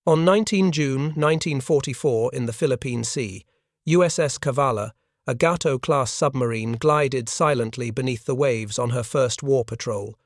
On 19 June 1944 in the Philippine Sea, USS Cavalla, a Gato-class submarine, glided silently beneath the waves on her first war patrol,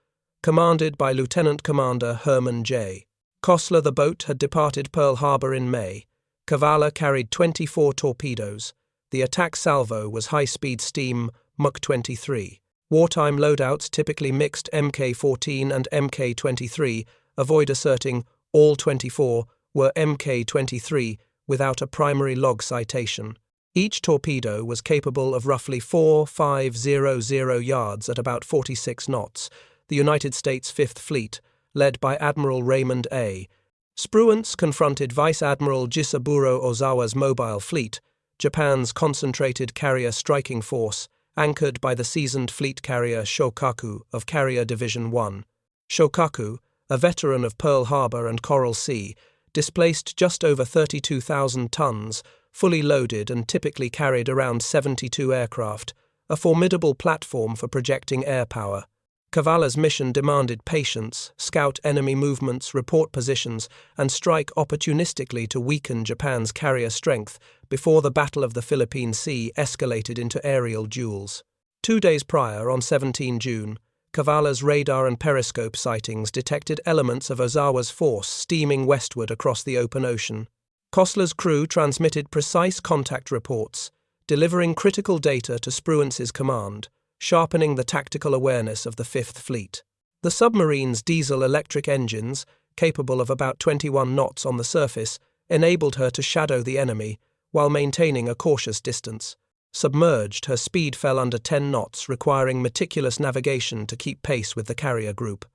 commanded by Lieutenant Commander Herman J. Kossler. The boat had departed Pearl Harbor in May. Cavalla carried 24 torpedoes. The attack salvo was high-speed steam Mk-23. Wartime loadouts typically mixed Mk-14 and Mk-23. Avoid asserting all 24 were Mk-23 without a primary log citation. Each torpedo was capable of roughly 4,500 yards at about 46 knots. The United States Fifth Fleet, led by Admiral Raymond A. Spruance, confronted Vice Admiral Jisaburō Ozawa's mobile fleet, Japan's concentrated carrier striking force, anchored by the seasoned fleet carrier Shōkaku of Carrier Division 1. Shōkaku, a veteran of Pearl Harbor and Coral Sea, displaced just over 32,000 tons, fully loaded and typically carried around 72 aircraft, a formidable platform for projecting air power. Cavalla's mission demanded patience, scout enemy movements, report positions, and strike opportunistically to weaken Japan's carrier strength before the Battle of the Philippine Sea escalated into aerial duels. 2 days prior, on 17 June, Cavalla's radar and periscope sightings detected elements of Ozawa's force steaming westward across the open ocean. Kossler's crew transmitted precise contact reports, delivering critical data to Spruance's command, sharpening the tactical awareness of the Fifth Fleet. The submarine's diesel-electric engines, capable of about 21 knots on the surface, enabled her to shadow the enemy while maintaining a cautious distance. Submerged, her speed fell under 10 knots, requiring meticulous navigation to keep pace with the carrier group.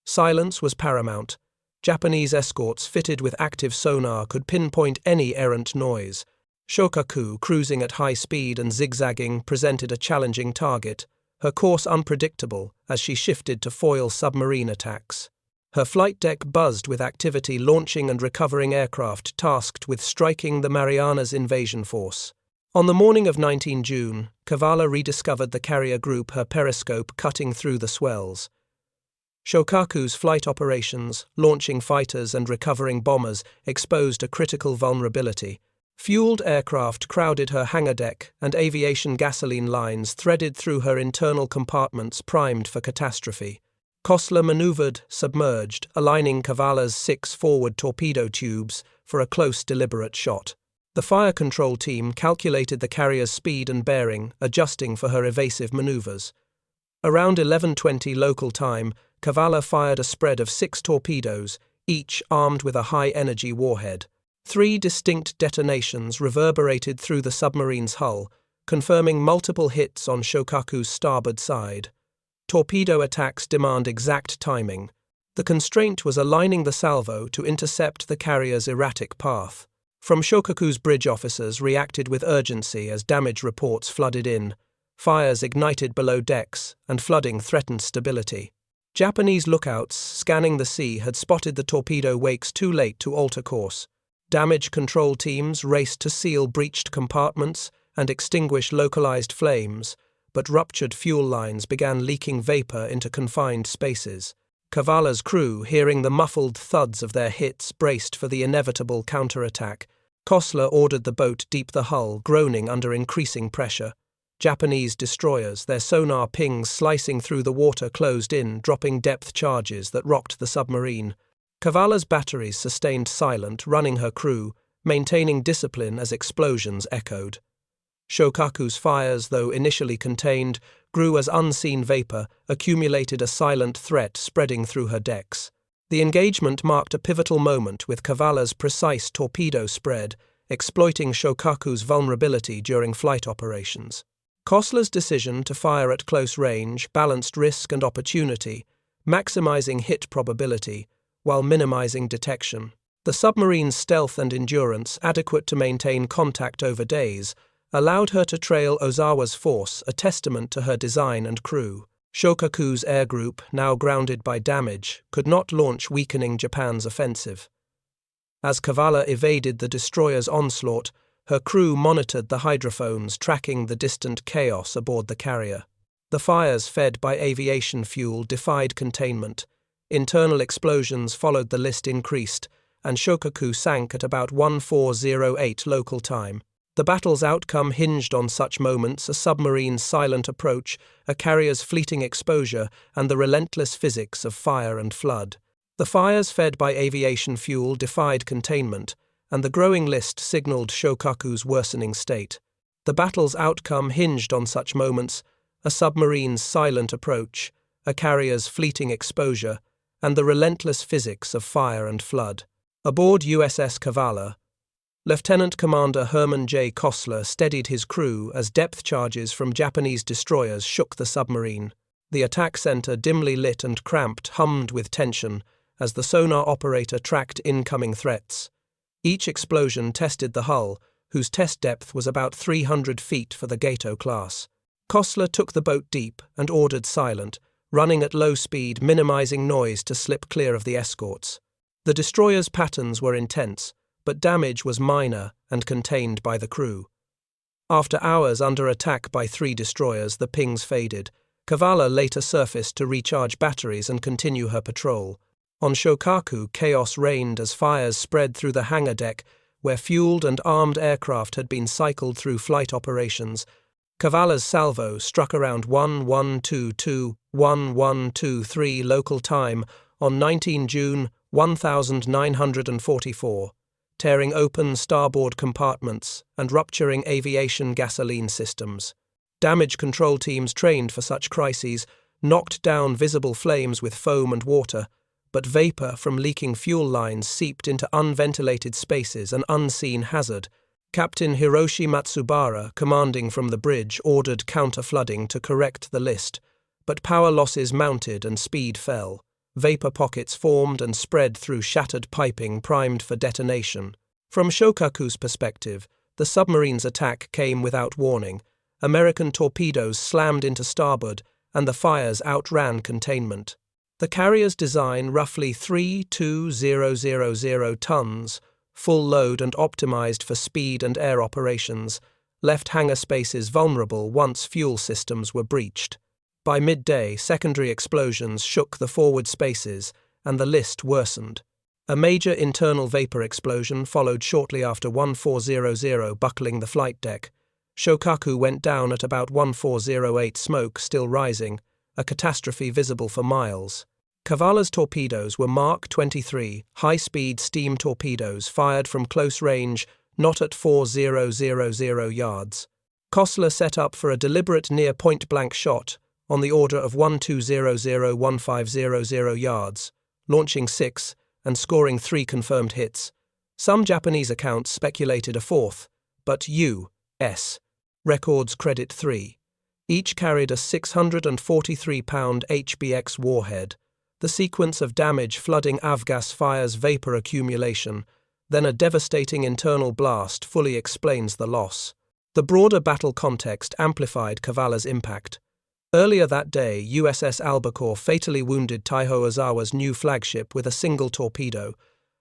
Silence was paramount. Japanese escorts fitted with active sonar could pinpoint any errant noise. Shōkaku, cruising at high speed and zigzagging, presented a challenging target, her course unpredictable as she shifted to foil submarine attacks. Her flight deck buzzed with activity, launching and recovering aircraft tasked with striking the Marianas invasion force. On the morning of 19 June, Cavalla rediscovered the carrier group, her periscope cutting through the swells. Shōkaku's flight operations, launching fighters and recovering bombers, exposed a critical vulnerability. Fueled aircraft crowded her hangar deck, and aviation gasoline lines threaded through her internal compartments primed for catastrophe. Kossler maneuvered, submerged, aligning Cavalla's 6 forward torpedo tubes for a close, deliberate shot. The fire control team calculated the carrier's speed and bearing, adjusting for her evasive maneuvers. Around 11:20 local time, Cavalla fired a spread of 6 torpedoes, each armed with a high-energy warhead. 3 distinct detonations reverberated through the submarine's hull, confirming multiple hits on Shōkaku's starboard side. Torpedo attacks demand exact timing. The constraint was aligning the salvo to intercept the carrier's erratic path. From Shōkaku's bridge officers reacted with urgency as damage reports flooded in. Fires ignited below decks, and flooding threatened stability. Japanese lookouts scanning the sea had spotted the torpedo wakes too late to alter course. Damage control teams raced to seal breached compartments and extinguish localized flames, but ruptured fuel lines began leaking vapor into confined spaces. Cavalla's crew, hearing the muffled thuds of their hits, braced for the inevitable counterattack. Kossler ordered the boat deep the hull, groaning under increasing pressure. Japanese destroyers, their sonar pings slicing through the water, closed in, dropping depth charges that rocked the submarine. Cavalla's batteries sustained silent, running her crew, maintaining discipline as explosions echoed. Shōkaku's fires, though initially contained, grew as unseen vapor accumulated, a silent threat spreading through her decks. The engagement marked a pivotal moment, with Cavalla's precise torpedo spread exploiting Shōkaku's vulnerability during flight operations. Kossler's decision to fire at close range balanced risk and opportunity, maximizing hit probability while minimizing detection. The submarine's stealth and endurance, adequate to maintain contact over days, allowed her to trail Ozawa's force, a testament to her design and crew. Shōkaku's air group, now grounded by damage, could not launch, weakening Japan's offensive. As Cavalla evaded the destroyer's onslaught, her crew monitored the hydrophones, tracking the distant chaos aboard the carrier. The fires, fed by aviation fuel, defied containment. Internal explosions followed, the list increased, and Shōkaku sank at about 1408 local time. The battle's outcome hinged on such moments: a submarine's silent approach, a carrier's fleeting exposure, and the relentless physics of fire and flood. The fires fed by aviation fuel defied containment, and the growing list signaled Shōkaku's worsening state. The battle's outcome hinged on such moments: a submarine's silent approach, a carrier's fleeting exposure, and the relentless physics of fire and flood. Aboard USS Cavalla, Lieutenant Commander Herman J. Kossler steadied his crew as depth charges from Japanese destroyers shook the submarine. The attack center, dimly lit and cramped, hummed with tension as the sonar operator tracked incoming threats. Each explosion tested the hull, whose test depth was about 300 feet for the Gato-class. Kossler took the boat deep and ordered silent, running at low speed, minimizing noise to slip clear of the escorts. The destroyer's patterns were intense, but damage was minor and contained by the crew. After hours under attack by 3 destroyers, the pings faded. Cavalla later surfaced to recharge batteries and continue her patrol. On Shōkaku, chaos reigned as fires spread through the hangar deck, where fueled and armed aircraft had been cycled through flight operations. Cavalla's salvo struck around 1122-1123 local time on 19 June 1944, tearing open starboard compartments and rupturing aviation gasoline systems. Damage control teams trained for such crises knocked down visible flames with foam and water, but vapor from leaking fuel lines seeped into unventilated spaces, an unseen hazard. Captain Hiroshi Matsubara, commanding from the bridge, ordered counter-flooding to correct the list, but power losses mounted and speed fell. Vapor pockets formed and spread through shattered piping primed for detonation. From Shōkaku's perspective, the submarine's attack came without warning. American torpedoes slammed into starboard, and the fires outran containment. The carrier's design, roughly 3,200 tons, full load and optimized for speed and air operations, left hangar spaces vulnerable once fuel systems were breached. By midday, secondary explosions shook the forward spaces, and the list worsened. A major internal vapor explosion followed shortly after 1400, buckling the flight deck. Shōkaku went down at about 1408, smoke still rising, a catastrophe visible for miles. Cavalla's torpedoes were Mark 23, high-speed steam torpedoes fired from close range, not at 4000 yards. Kossler set up for a deliberate near point-blank shot on the order of 1200-1500 yards, launching 6 and scoring 3 confirmed hits. Some Japanese accounts speculated a 4th, but U.S. records credit 3. Each carried a 643-pound HBX warhead. The sequence of damage flooding avgas fires vapor accumulation, then a devastating internal blast fully explains the loss. The broader battle context amplified Cavalla's impact. Earlier that day, USS Albacore fatally wounded Taihō Ozawa's new flagship with a single torpedo.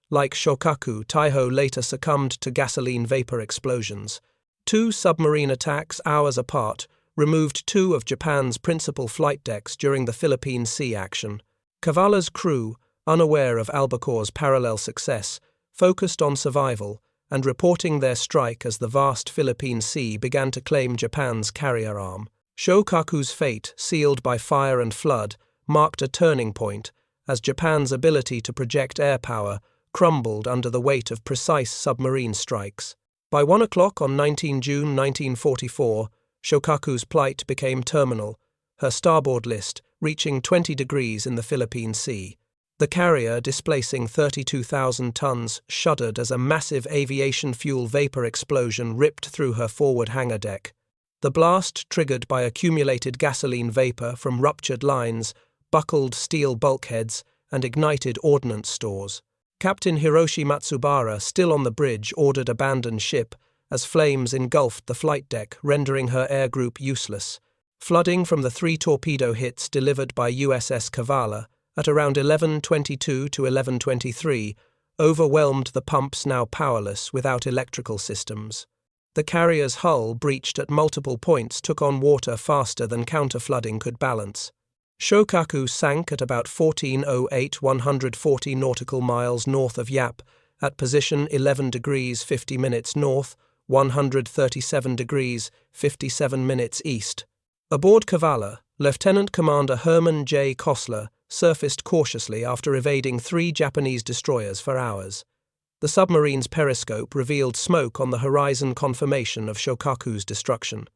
Like Shōkaku, Taihō later succumbed to gasoline vapor explosions. 2 submarine attacks hours apart removed 2 of Japan's principal flight decks during the Philippine Sea action. Cavalla's crew, unaware of Albacore's parallel success, focused on survival and reporting their strike as the vast Philippine Sea began to claim Japan's carrier arm. Shōkaku's fate, sealed by fire and flood, marked a turning point as Japan's ability to project air power crumbled under the weight of precise submarine strikes. By 1 o'clock on 19 June 1944, Shōkaku's plight became terminal, her starboard list reaching 20 degrees in the Philippine Sea. The carrier, displacing 32,000 tons, shuddered as a massive aviation fuel vapor explosion ripped through her forward hangar deck. The blast, triggered by accumulated gasoline vapor from ruptured lines, buckled steel bulkheads, and ignited ordnance stores. Captain Hiroshi Matsubara, still on the bridge, ordered abandoned ship as flames engulfed the flight deck, rendering her air group useless. Flooding from the 3 torpedo hits delivered by USS Cavalla at around 11:22 to 11:23 overwhelmed the pumps now powerless without electrical systems. The carrier's hull, breached at multiple points, took on water faster than counter-flooding could balance. Shōkaku sank at about 14:08, 140 nautical miles north of Yap, at position 11 degrees 50 minutes north, 137 degrees 57 minutes east. Aboard Cavalla, Lieutenant Commander Herman J. Kossler surfaced cautiously after evading 3 Japanese destroyers for hours. The submarine's periscope revealed smoke on the horizon, confirmation of Shōkaku's destruction.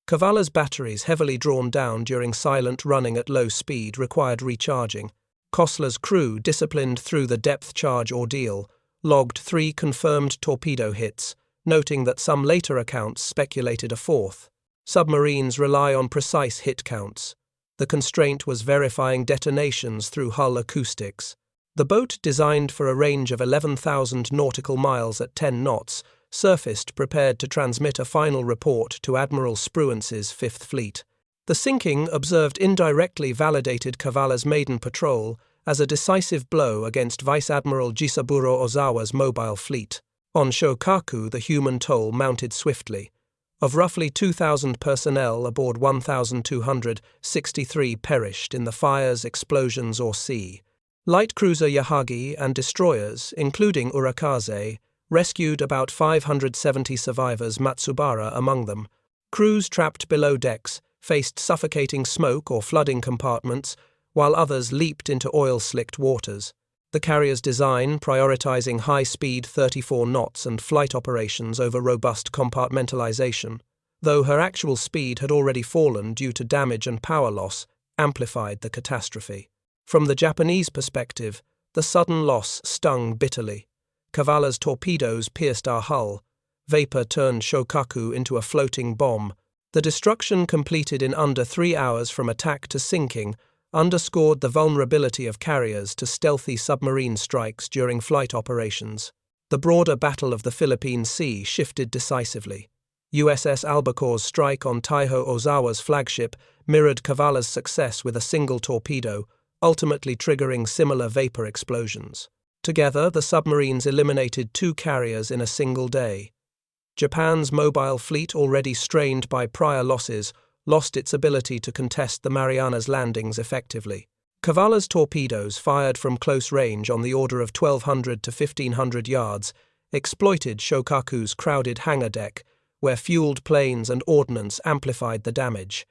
Cavalla's batteries, heavily drawn down during silent running at low speed, required recharging. Kossler's crew, disciplined through the depth charge ordeal, logged 3 confirmed torpedo hits, noting that some later accounts speculated a 4th. Submarines rely on precise hit counts. The constraint was verifying detonations through hull acoustics. The boat, designed for a range of 11,000 nautical miles at 10 knots, surfaced prepared to transmit a final report to Admiral Spruance's Fifth Fleet. The sinking, observed indirectly, validated Cavalla's maiden patrol as a decisive blow against Vice Admiral Jisaburō Ozawa's mobile fleet. On Shōkaku, the human toll mounted swiftly. Of roughly 2,000 personnel aboard, 1,263 perished in the fires, explosions, or sea. Light cruiser Yahagi and destroyers, including Urakaze, rescued about 570 survivors, Matsubara among them. Crews trapped below decks faced suffocating smoke or flooding compartments, while others leaped into oil-slicked waters. The carrier's design, prioritizing high-speed 34 knots and flight operations over robust compartmentalization, though her actual speed had already fallen due to damage and power loss, amplified the catastrophe. From the Japanese perspective, the sudden loss stung bitterly. Cavalla's torpedoes pierced our hull. Vapor turned Shōkaku into a floating bomb. The destruction, completed in under 3 hours from attack to sinking, underscored the vulnerability of carriers to stealthy submarine strikes during flight operations. The broader battle of the Philippine Sea shifted decisively. USS Albacore's strike on Taihō, Ozawa's flagship, mirrored Cavalla's success with a single torpedo, ultimately triggering similar vapor explosions. Together, the submarines eliminated 2 carriers in a single day. Japan's mobile fleet, already strained by prior losses, lost its ability to contest the Marianas landings effectively. Cavalla's torpedoes, fired from close range on the order of 1,200 to 1,500 yards, exploited Shōkaku's crowded hangar deck, where fueled planes and ordnance amplified the damage.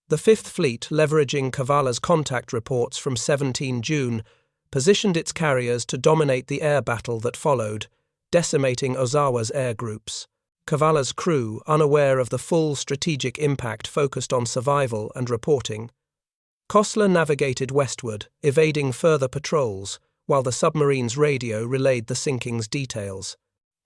The Fifth Fleet, leveraging Cavalla's contact reports from 17 June, positioned its carriers to dominate the air battle that followed, decimating Ozawa's air groups. Cavalla's crew, unaware of the full strategic impact, focused on survival and reporting. Kossler navigated westward, evading further patrols, while the submarine's radio relayed the sinking's details.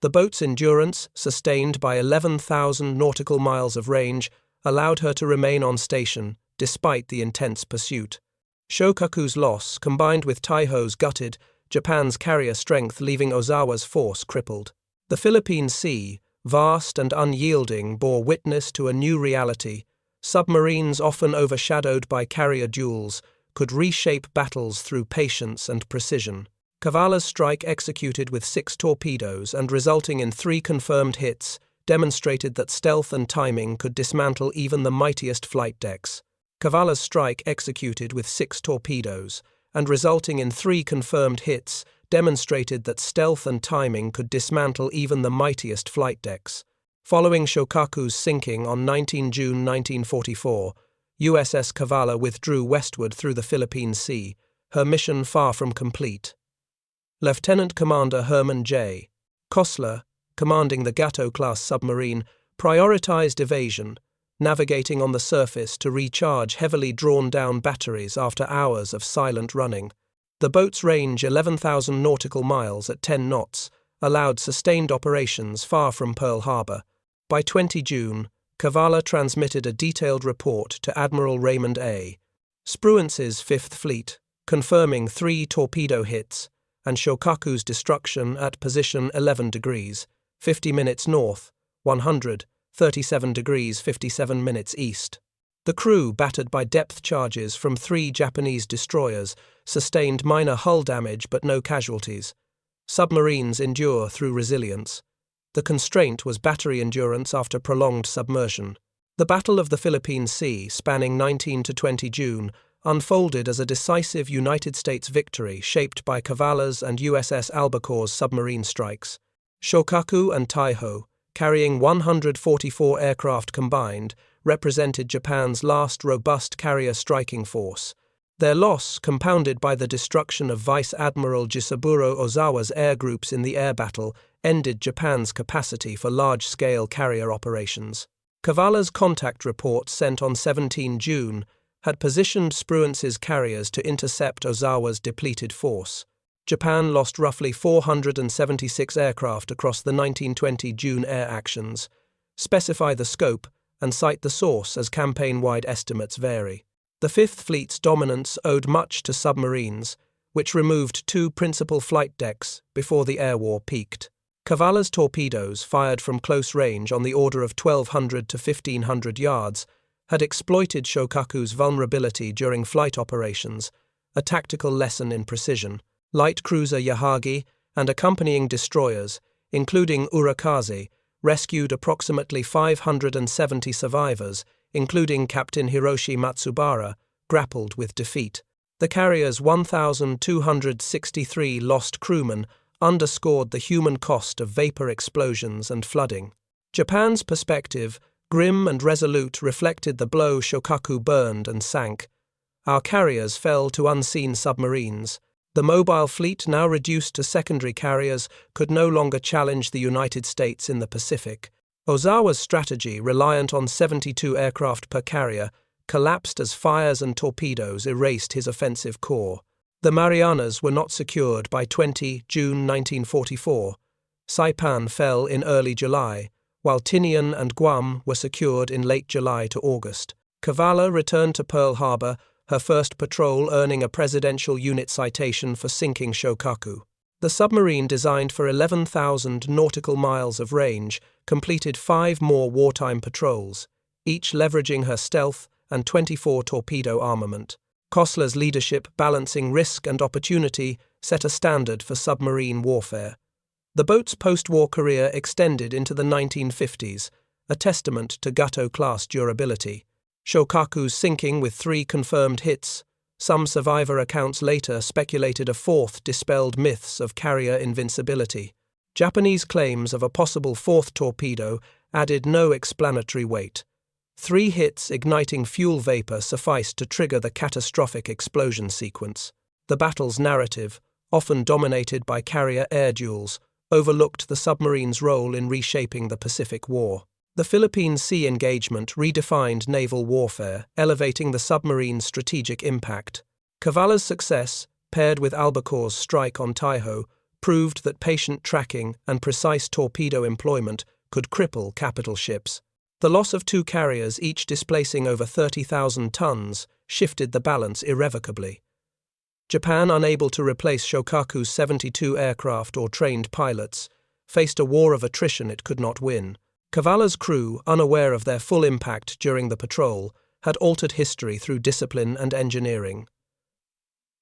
The boat's endurance, sustained by 11,000 nautical miles of range, allowed her to remain on station, despite the intense pursuit. Shōkaku's loss, combined with Taihō's gutted, Japan's carrier strength, leaving Ozawa's force crippled. The Philippine Sea, vast and unyielding, bore witness to a new reality. Submarines, often overshadowed by carrier duels, could reshape battles through patience and precision. Cavalla's strike, executed with 6 torpedoes and resulting in 3 confirmed hits, demonstrated that stealth and timing could dismantle even the mightiest flight decks. Cavalla's strike, executed with 6 torpedoes and resulting in 3 confirmed hits, demonstrated that stealth and timing could dismantle even the mightiest flight decks. Following Shōkaku's sinking on 19 June 1944, USS Cavalla withdrew westward through the Philippine Sea, her mission far from complete. Lieutenant Commander Herman J. Kossler, commanding the Gato-class submarine, prioritized evasion, navigating on the surface to recharge heavily drawn-down batteries after hours of silent running. The boat's range, 11,000 nautical miles at 10 knots, allowed sustained operations far from Pearl Harbor. By 20 June, Cavalla transmitted a detailed report to Admiral Raymond A. Spruance's Fifth Fleet, confirming 3 torpedo hits and Shōkaku's destruction at position 11 degrees, 50 minutes north, 137 degrees 57 minutes east. The crew, battered by depth charges from 3 Japanese destroyers, sustained minor hull damage but no casualties. Submarines endure through resilience. The constraint was battery endurance after prolonged submersion. The Battle of the Philippine Sea, spanning 19 to 20 June, unfolded as a decisive United States victory shaped by Cavalla's and USS Albacore's submarine strikes. Shōkaku and Taihō, carrying 144 aircraft combined, represented Japan's last robust carrier striking force. Their loss, compounded by the destruction of Vice Admiral Jisaburō Ozawa's air groups in the air battle, ended Japan's capacity for large-scale carrier operations. Cavalla's contact report sent on 17 June had positioned Spruance's carriers to intercept Ozawa's depleted force. Japan lost roughly 476 aircraft across the 1920 June air actions. Specify the scope and cite the source as campaign-wide estimates vary. The Fifth Fleet's dominance owed much to submarines, which removed 2 principal flight decks before the air war peaked. Cavalla's torpedoes, fired from close range on the order of 1,200 to 1,500 yards, had exploited Shōkaku's vulnerability during flight operations, a tactical lesson in precision. Light cruiser Yahagi and accompanying destroyers, including Urakaze, rescued approximately 570 survivors, including Captain Hiroshi Matsubara, grappled with defeat. The carrier's 1,263 lost crewmen underscored the human cost of vapor explosions and flooding. Japan's perspective, grim and resolute, reflected the blow Shōkaku burned and sank. Our carriers fell to unseen submarines. The mobile fleet, now reduced to secondary carriers, could no longer challenge the United States in the Pacific. Ozawa's strategy, reliant on 72 aircraft per carrier, collapsed as fires and torpedoes erased his offensive core. The Marianas were not secured by 20 June 1944. Saipan fell in early July, while Tinian and Guam were secured in late July to August. Cavalla returned to Pearl Harbor, her first patrol earning a Presidential Unit citation for sinking Shōkaku. The submarine, designed for 11,000 nautical miles of range, completed 5 more wartime patrols, each leveraging her stealth and 24 torpedo armament. Kossler's leadership, balancing risk and opportunity, set a standard for submarine warfare. The boat's post-war career extended into the 1950s, a testament to Gato-class durability. Shōkaku's sinking with 3 confirmed hits. Some survivor accounts later speculated a 4th dispelled myths of carrier invincibility. Japanese claims of a possible 4th torpedo added no explanatory weight. 3 hits igniting fuel vapor sufficed to trigger the catastrophic explosion sequence. The battle's narrative, often dominated by carrier air duels, overlooked the submarine's role in reshaping the Pacific War. The Philippine Sea engagement redefined naval warfare, elevating the submarine's strategic impact. Cavalla's success, paired with Albacore's strike on Taihō, proved that patient tracking and precise torpedo employment could cripple capital ships. The loss of 2 carriers, each displacing over 30,000 tons, shifted the balance irrevocably. Japan, unable to replace Shōkaku's 72 aircraft or trained pilots, faced a war of attrition it could not win. Cavalla's crew, unaware of their full impact during the patrol, had altered history through discipline and engineering.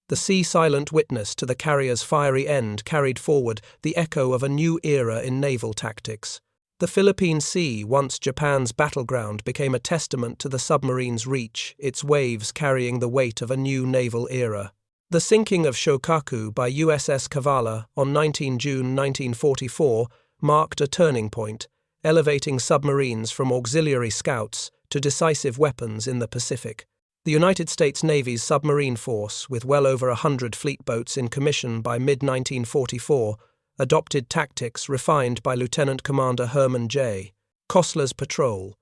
The sea, silent witness to the carrier's fiery end, carried forward the echo of a new era in naval tactics. The Philippine Sea, once Japan's battleground, became a testament to the submarine's reach, its waves carrying the weight of a new naval era. The sinking of Shōkaku by USS Cavalla on 19 June 1944 marked a turning point, elevating submarines from auxiliary scouts to decisive weapons in the Pacific. The United States Navy's submarine force, with well over 100 fleet boats in commission by mid-1944, adopted tactics refined by Lieutenant Commander Herman J. Kossler's patrol.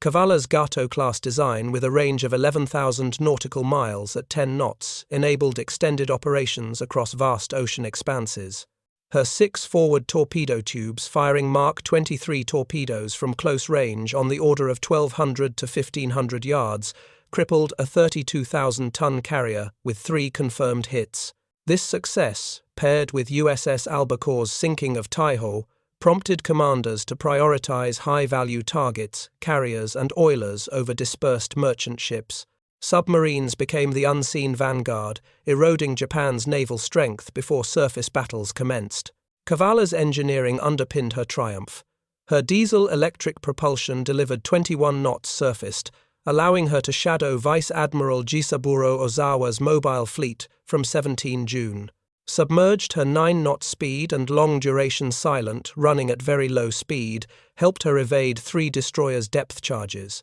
Cavalla's Gato-class design, with a range of 11,000 nautical miles at 10 knots, enabled extended operations across vast ocean expanses. Her 6 forward torpedo tubes, firing Mark 23 torpedoes from close range on the order of 1,200 to 1,500 yards, crippled a 32,000-ton carrier with 3 confirmed hits. This success, paired with USS Albacore's sinking of Taihō, prompted commanders to prioritize high-value targets, carriers and oilers over dispersed merchant ships. Submarines became the unseen vanguard, eroding Japan's naval strength before surface battles commenced. Cavalla's engineering underpinned her triumph. Her diesel-electric propulsion delivered 21 knots surfaced, allowing her to shadow Vice Admiral Jisaburō Ozawa's mobile fleet from 17 June. Submerged, her 9-knot speed and long-duration silent, running at very low speed, helped her evade 3 destroyers' depth charges.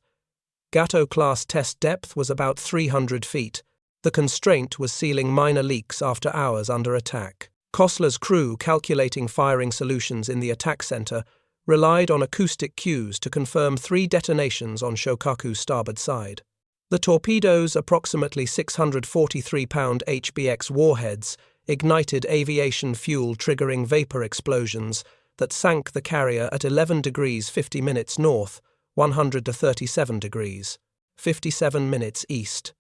Gato-class test depth was about 300 feet. The constraint was sealing minor leaks after hours under attack. Kossler's crew, calculating firing solutions in the attack center, relied on acoustic cues to confirm 3 detonations on Shōkaku's starboard side. The torpedoes, approximately 643-pound HBX warheads, ignited aviation fuel triggering vapor explosions that sank the carrier at 11 degrees 50 minutes north, 137 degrees, 57 minutes east.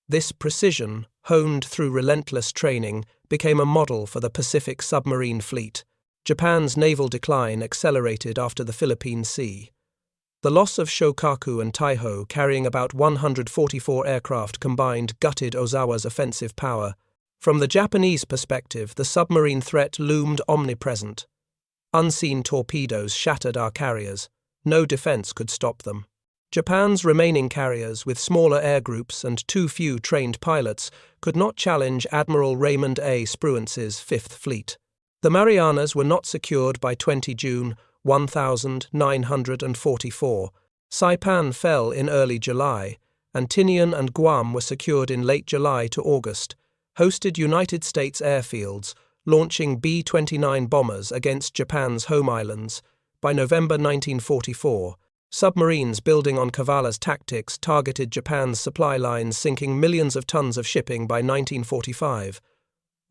This precision, honed through relentless training, became a model for the Pacific submarine fleet. Japan's naval decline accelerated after the Philippine Sea. The loss of Shokaku and Taihō, carrying about 144 aircraft combined, gutted Ozawa's offensive power. From the Japanese perspective, the submarine threat loomed omnipresent. Unseen torpedoes shattered our carriers. No defense could stop them. Japan's remaining carriers, with smaller air groups and too few trained pilots, could not challenge Admiral Raymond A. Spruance's Fifth Fleet. The Marianas were not secured by 20 June 1944. Saipan fell in early July, and Tinian and Guam were secured in late July to August. Hosted United States airfields, launching B-29 bombers against Japan's home islands. By November 1944, submarines building on Cavalla's tactics targeted Japan's supply lines, sinking millions of tons of shipping by 1945.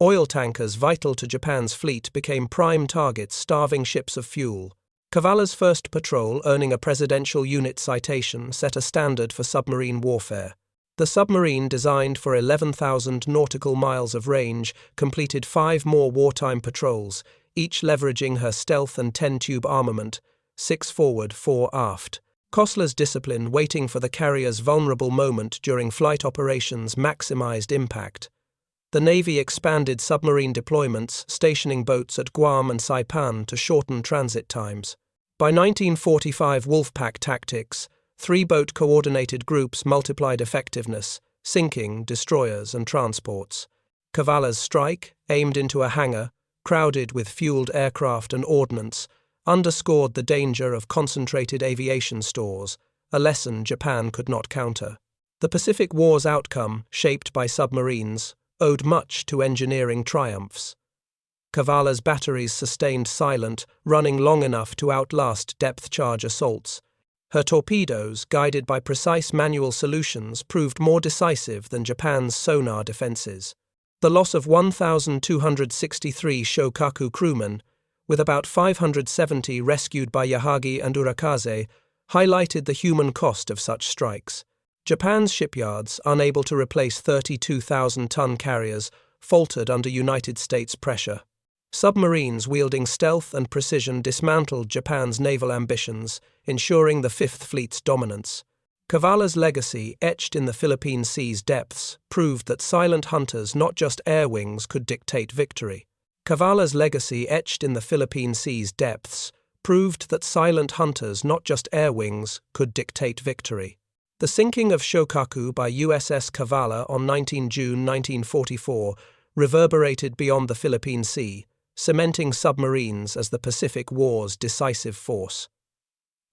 Oil tankers vital to Japan's fleet became prime targets, starving ships of fuel. Cavalla's first patrol, earning a Presidential Unit citation, set a standard for submarine warfare. The submarine, designed for 11,000 nautical miles of range, completed 5 more wartime patrols, each leveraging her stealth and 10-tube armament, 6 forward, 4 aft. Kossler's discipline, waiting for the carrier's vulnerable moment during flight operations, maximized impact. The Navy expanded submarine deployments, stationing boats at Guam and Saipan to shorten transit times. By 1945, Wolfpack tactics, 3-boat coordinated groups multiplied effectiveness, sinking destroyers and transports. Cavalla's strike, aimed into a hangar, crowded with fueled aircraft and ordnance, underscored the danger of concentrated aviation stores, a lesson Japan could not counter. The Pacific War's outcome, shaped by submarines, owed much to engineering triumphs. Cavalla's batteries sustained silent, running long enough to outlast depth charge assaults. Her torpedoes, guided by precise manual solutions, proved more decisive than Japan's sonar defenses. The loss of 1,263 Shōkaku crewmen, with about 570 rescued by Yahagi and Urakaze, highlighted the human cost of such strikes. Japan's shipyards, unable to replace 32,000-ton carriers, faltered under United States pressure. Submarines wielding stealth and precision dismantled Japan's naval ambitions, ensuring the Fifth Fleet's dominance. Cavalla's legacy, etched in the Philippine Sea's depths, proved that silent hunters, not just air wings, could dictate victory. Cavalla's legacy, etched in the Philippine Sea's depths, proved that silent hunters, not just air wings, could dictate victory. The sinking of Shokaku by USS Cavalla on 19 June 1944 reverberated beyond the Philippine Sea, cementing submarines as the Pacific War's decisive force.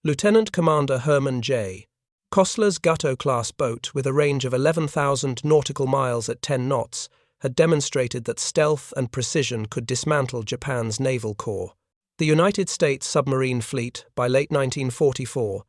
Lieutenant Commander Herman J. Kossler's Gato-class boat, with a range of 11,000 nautical miles at 10 knots, had demonstrated that stealth and precision could dismantle Japan's naval corps. The United States submarine fleet, by late 1944,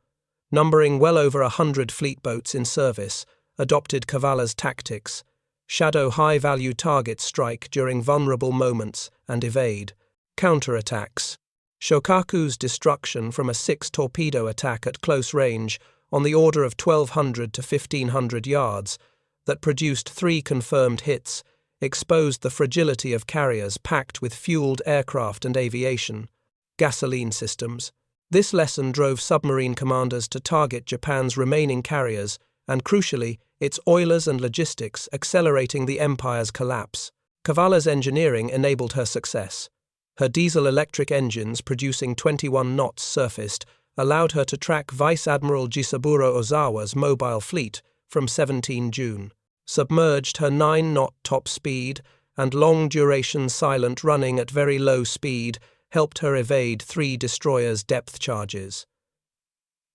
numbering well over 100 fleet boats in service, adopted Cavalla's tactics: shadow high-value targets, strike during vulnerable moments, and evade. Counterattacks. Shōkaku's destruction from a 6-torpedo attack at close range, on the order of 1,200 to 1,500 yards, that produced 3 confirmed hits, exposed the fragility of carriers packed with fueled aircraft and aviation. Gasoline systems. This lesson drove submarine commanders to target Japan's remaining carriers and, crucially, its oilers and logistics, accelerating the empire's collapse. Cavalla's engineering enabled her success. Her diesel-electric engines, producing 21 knots, surfaced, allowed her to track Vice Admiral Jisaburō Ozawa's mobile fleet from 17 June, submerged her 9-knot top speed, and long-duration silent running at very low speed helped her evade 3 destroyers' depth charges.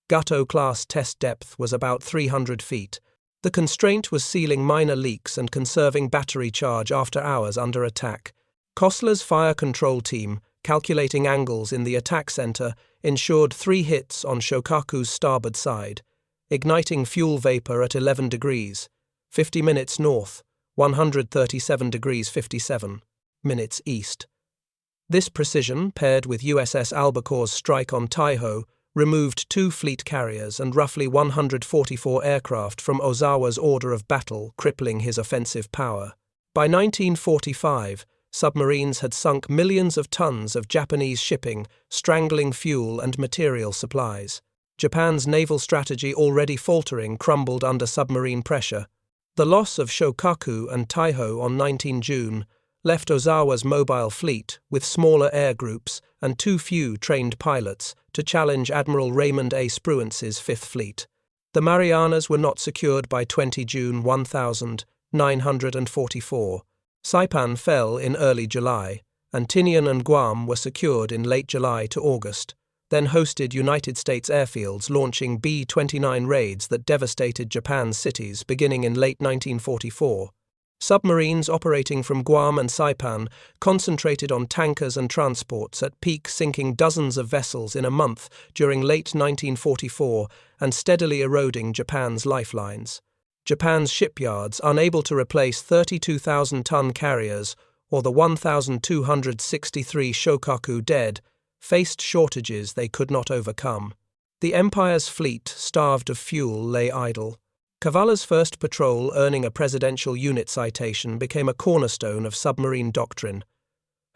Gato-class test depth was about 300 feet. The constraint was sealing minor leaks and conserving battery charge after hours under attack. Kossler's fire control team, calculating angles in the attack center, ensured 3 hits on Shōkaku's starboard side, igniting fuel vapor at 11 degrees, 50 minutes north, 137 degrees 57 minutes east. This precision, paired with USS Albacore's strike on Taihō, removed 2 fleet carriers and roughly 144 aircraft from Ozawa's order of battle, crippling his offensive power. By 1945, submarines had sunk millions of tons of Japanese shipping, strangling fuel and material supplies. Japan's naval strategy, already faltering, crumbled under submarine pressure. The loss of Shōkaku and Taihō on 19 June left Ozawa's mobile fleet, with smaller air groups and too few trained pilots, to challenge Admiral Raymond A. Spruance's Fifth Fleet. The Marianas were not secured by 20 June 1944. Saipan fell in early July, and Tinian and Guam were secured in late July to August, then hosted United States airfields launching B-29 raids that devastated Japan's cities beginning in late 1944. Submarines operating from Guam and Saipan concentrated on tankers and transports at peak, sinking dozens of vessels in a month during late 1944 and steadily eroding Japan's lifelines. Japan's shipyards, unable to replace 32,000-ton carriers or the 1,263 Shōkaku dead, faced shortages they could not overcome. The Empire's fleet, starved of fuel, lay idle. Cavalla's first patrol, earning a Presidential Unit citation, became a cornerstone of submarine doctrine.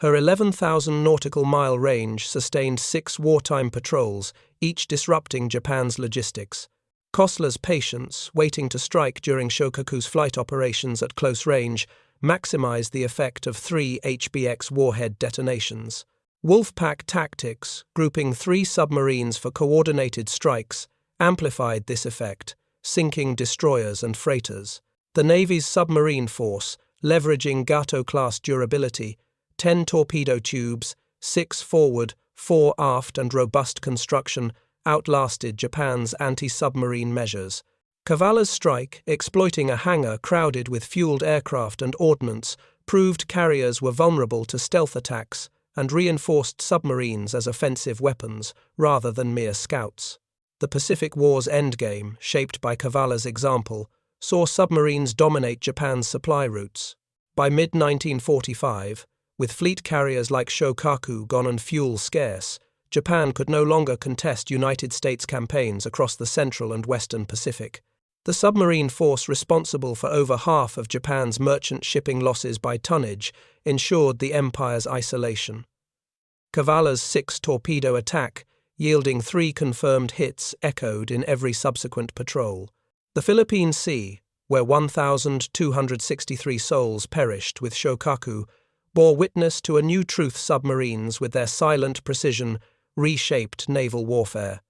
Her 11,000 nautical mile range sustained 6 wartime patrols, each disrupting Japan's logistics. Kossler's patience, waiting to strike during Shōkaku's flight operations at close range, maximized the effect of 3 HBX warhead detonations. Wolfpack tactics, grouping 3 submarines for coordinated strikes, amplified this effect, sinking destroyers and freighters. The Navy's submarine force, leveraging Gato-class durability, 10 torpedo tubes, 6 forward, 4 aft and robust construction, outlasted Japan's anti-submarine measures. Cavalla's strike, exploiting a hangar crowded with fueled aircraft and ordnance, proved carriers were vulnerable to stealth attacks and reinforced submarines as offensive weapons rather than mere scouts. The Pacific War's endgame, shaped by Cavalla's example, saw submarines dominate Japan's supply routes. By mid-1945, with fleet carriers like Shōkaku gone and fuel scarce, Japan could no longer contest United States campaigns across the Central and Western Pacific. The submarine force, responsible for over half of Japan's merchant shipping losses by tonnage, ensured the Empire's isolation. Cavalla's 6-torpedo attack, yielding 3 confirmed hits, echoed in every subsequent patrol. The Philippine Sea, where 1,263 souls perished with Shōkaku, bore witness to a new truth: submarines, with their silent precision, reshaped naval warfare.